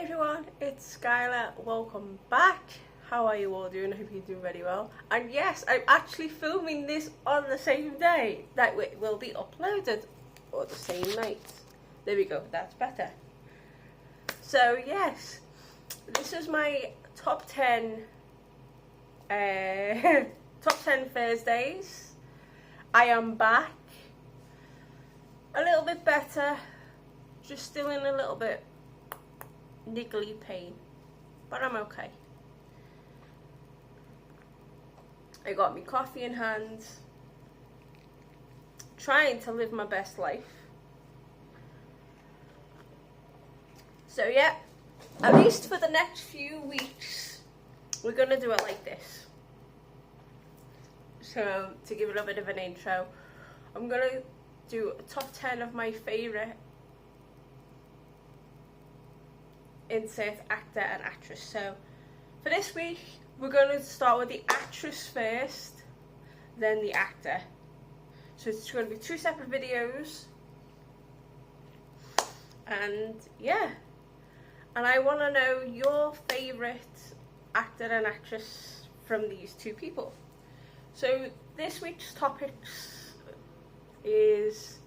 everyone, it's Skyla. Welcome back. How are you all doing? I hope you're doing very well. And yes, I'm actually filming this on the same day that it will be uploaded, or the same night. There we go, that's better. So yes, this is my top 10 top 10 Thursdays. I am back. A little bit better, just still in a little bit niggly pain, but I'm okay. I got me coffee in hand, trying to live my best life. So yeah, at least for the next few weeks, we're gonna do it like this. So to give it a bit of an intro, I'm gonna do a top 10 of my favourite insert actor and actress. So for this week, we're going to start with the actress first, then the actor. So it's going to be two separate videos. And yeah, and I want to know your favourite actor and actress from these two people. So this week's topics is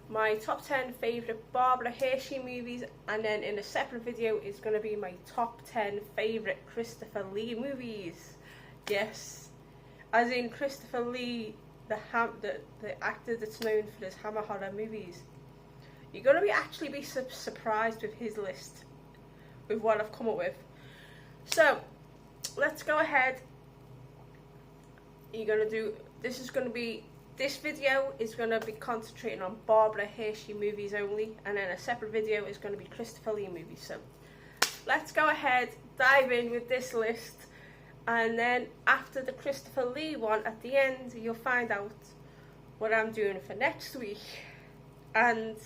my top 10 favourite Barbera Hershey movies, and then in a separate video is going to be my top 10 favourite Christopher Lee movies. Yes, as in Christopher Lee, the actor that's known for his Hammer horror movies. You're going to actually be surprised with his list, with what I've come up with. So let's go ahead. You're going to do, this video is going to be concentrating on Barbera Hershey movies only, and then a separate video is going to be Christopher Lee movies. So let's go ahead, dive in with this list, and then after the Christopher Lee one, at the end you'll find out what I'm doing for next week. And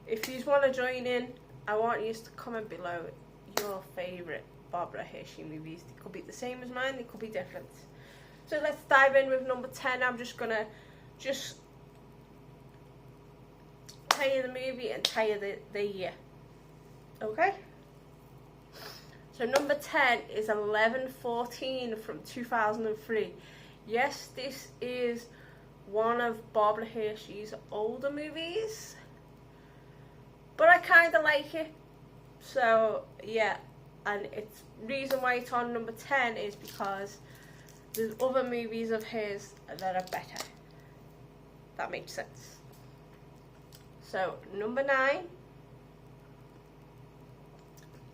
if you want to join in, I want you to comment below your favourite Barbera Hershey movies. They could be the same as mine, they could be different. So let's dive in with number 10. I'm just gonna tell you the movie and tell you the year. Okay? So number 10 is 11/14 from 2003. Yes, this is one of Barbera Hershey's older movies, but I kind of like it. So yeah, and it's reason why it's on number 10 is because there's other movies of his that are better. That makes sense. So, number 9.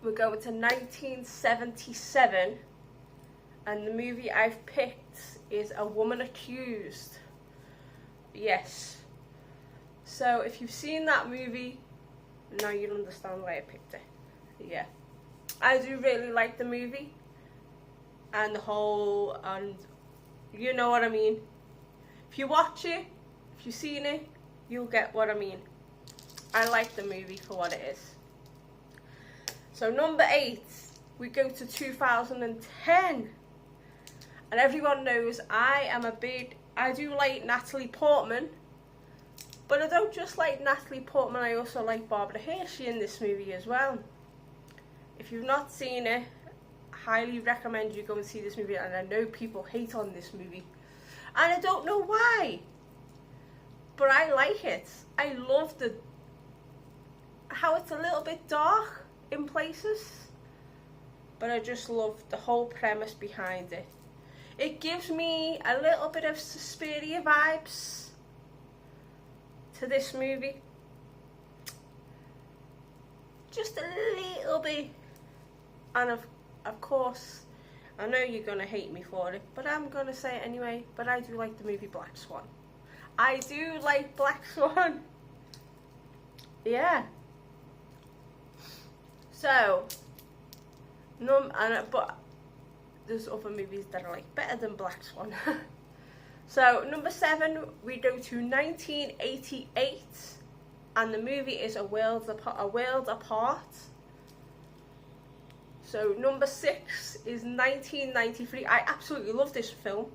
We're going to 1977. And the movie I've picked is A Woman Accused. Yes. So, if you've seen that movie, now you'll understand why I picked it. Yeah. I do really like the movie. And you know what I mean. If you watch it, if you've seen it, you'll get what I mean. I like the movie for what it is. So number 8, we go to 2010. And everyone knows I do like Natalie Portman. But I don't just like Natalie Portman, I also like Barbera Hershey in this movie as well. If you've not seen it, highly recommend you go and see this movie. And I know people hate on this movie, and I don't know why, but I like it. I love how it's a little bit dark in places, but I just love the whole premise behind it. It gives me a little bit of Suspiria vibes to this movie, just a little bit. And of course, I know you're going to hate me for it, but I'm going to say it anyway. But I do like the movie Black Swan. I do like Black Swan. Yeah. So, but there's other movies that are like better than Black Swan. So, number 7, we go to 1988. And the movie is A World Apart. So number 6 is 1993. I absolutely love this film,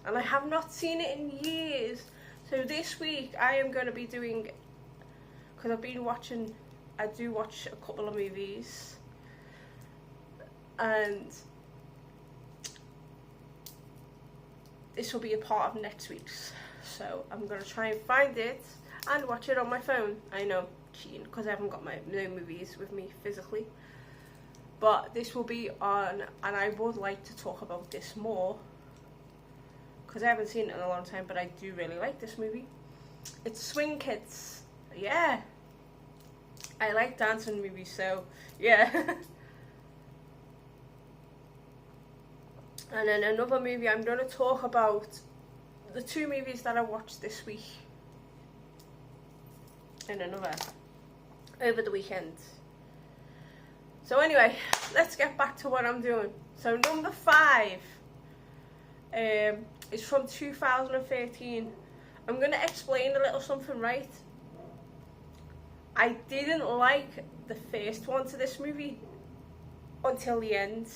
and I have not seen it in years. So this week I am going to be doing, because I've been watching I do watch a couple of movies, and this will be a part of next week's. So I'm going to try and find it and watch it on my phone. I know, cheating, because I haven't got no movies with me physically. But this will be on, and I would like to talk about this more, because I haven't seen it in a long time, but I do really like this movie. It's Swing Kids. Yeah. I like dancing movies, so yeah. And then another movie I'm going to talk about, the 2 movies that I watched this week. And another over the weekend. So anyway, let's get back to what I'm doing. So number 5 is from 2013. I'm going to explain a little something, right? I didn't like the first one to this movie until the end.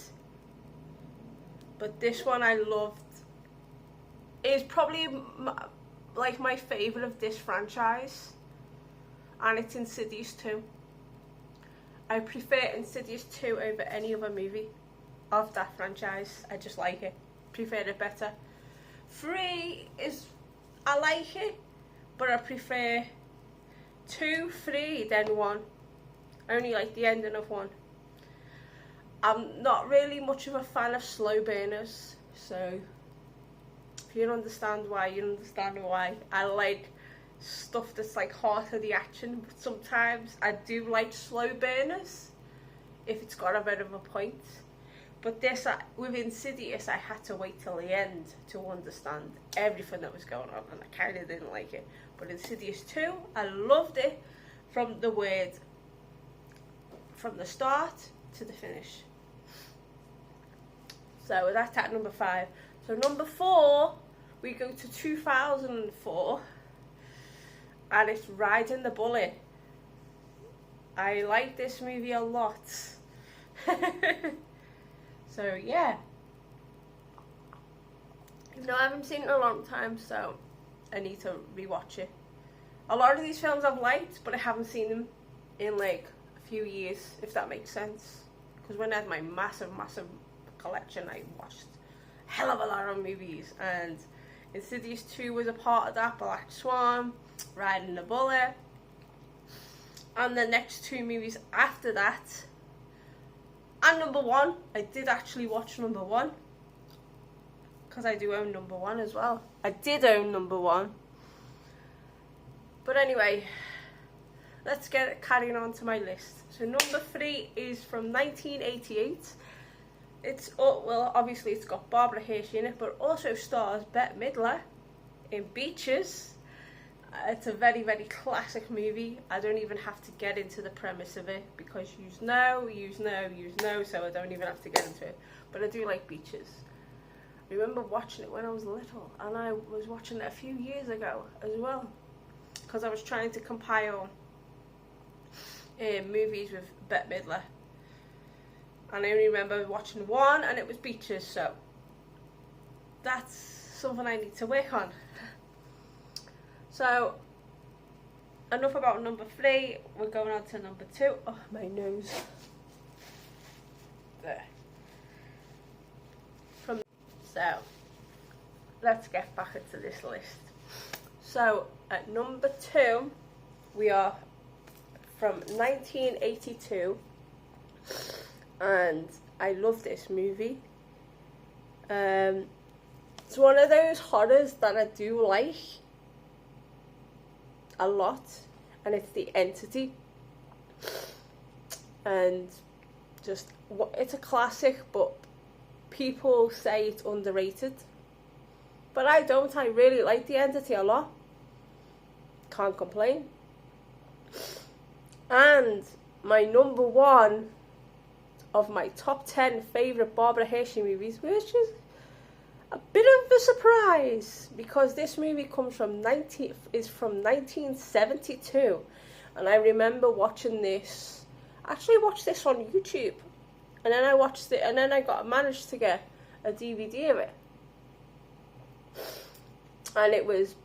But this one I loved. It's probably like my favourite of this franchise. And it's Insidious 2. I prefer Insidious 2 over any other movie of that franchise. I just like it. Prefer it better. 3 is, I like it, but I prefer 2, 3, then 1. I only like the ending of 1. I'm not really much of a fan of slow burners, so if you don't understand why, you understand why. I like stuff that's like half of the action, but sometimes I do like slow burners if it's got a bit of a point. But this, with Insidious, I had to wait till the end to understand everything that was going on, and I kind of didn't like it. But Insidious 2, I loved it from the start to the finish. So that's at number 5. So number 4, we go to 2004, and it's Riding the Bullet. I like this movie a lot. So yeah. No, I haven't seen it in a long time, so I need to rewatch it. A lot of these films I've liked, but I haven't seen them in like a few years, if that makes sense. Because when I had my massive collection, I watched a hell of a lot of movies, and Insidious 2 was a part of that, Black Swan, Riding the Bullet, and the next 2 movies after that, and number 1. I did actually watch number 1, because I do own number 1 as well. I did own number 1. But anyway, let's get carrying on to my list. So number 3 is from 1988. It's, well, obviously it's got Barbara Hershey in it, but also stars Bette Midler in Beaches. It's a very, very classic movie. I don't even have to get into the premise of it, because you know, so I don't even have to get into it. But I do like Beaches. I remember watching it when I was little, and I was watching it a few years ago as well, because I was trying to compile movies with Bette Midler. And I only remember watching 1, and it was Beaches, so that's something I need to work on. So, enough about number 3, we're going on to number 2. Oh, my nose. There. So, let's get back into this list. So, at number 2, we are from 1982. And I love this movie. It's one of those horrors that I do like a lot, and it's The Entity. And just, it's a classic, but people say it's underrated. But I don't. I really like The Entity a lot. Can't complain. And my number 1 of my top 10 favourite Barbera Hershey movies, which is a bit of a surprise, because this movie is from 1972, and I remember watching this. I actually watched this on YouTube, and then I watched it, and then I managed to get a DVD of it, and it's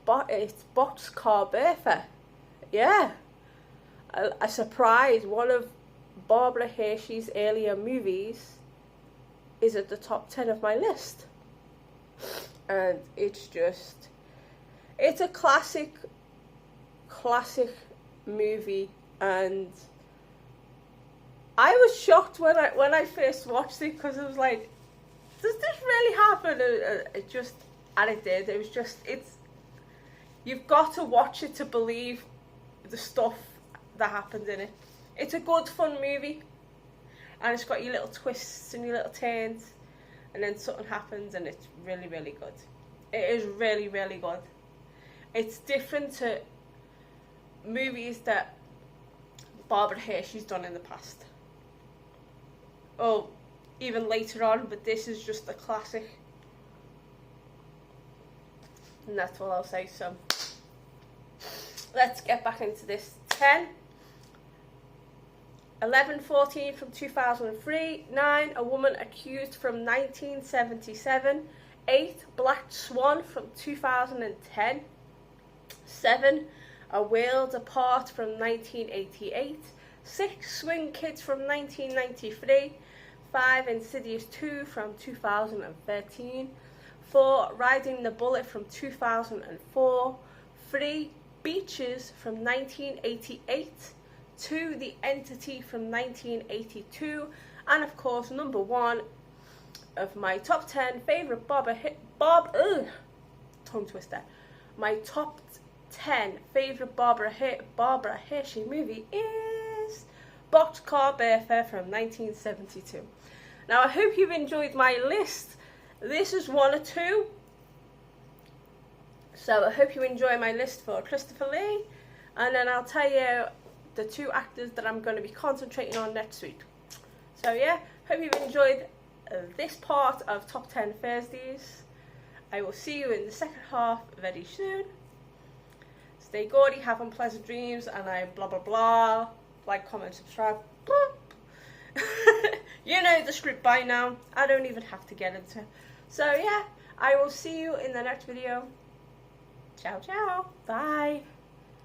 Boxcar Bertha. Yeah, a surprise, one of Barbara Hershey's earlier movies is at the top 10 of my list. And it's a classic movie, and I was shocked when I first watched it, because I was like, does this really happen? And it did. It was just, you've got to watch it to believe the stuff that happens in it. It's a good, fun movie, and it's got your little twists and your little turns, and then something happens, and it's really, really good. It is really, really good. It's different to movies that Barbara Hershey's done in the past. Oh, even later on, but this is just a classic. And that's all I'll say. So let's get back into this. 10, 11:14 from 2003. 9, A Woman Accused from 1977. 8, Black Swan from 2010. 7, A World Apart from 1988. 6, Swing Kids from 1993. 5, Insidious 2 from 2013. 4, Riding the Bullet from 2004. 3, Beaches from 1988. 2, The Entity from 1982. And of course, number 1 of my top 10 favourite tongue twister. My top 10 favourite Barbara Hershey movie is Boxcar Bertha from 1972. Now, I hope you've enjoyed my list. This is 1 or 2. So I hope you enjoy my list for Christopher Lee. And then I'll tell you the 2 actors that I'm going to be concentrating on next week. So yeah, hope you've enjoyed this part of Top 10 Thursdays. I will see you in the second half very soon. Stay gaudy, have unpleasant dreams, and I blah blah blah. Like, comment, subscribe. You know the script by now. I don't even have to get into it. So yeah, I will see you in the next video. Ciao, ciao. Bye.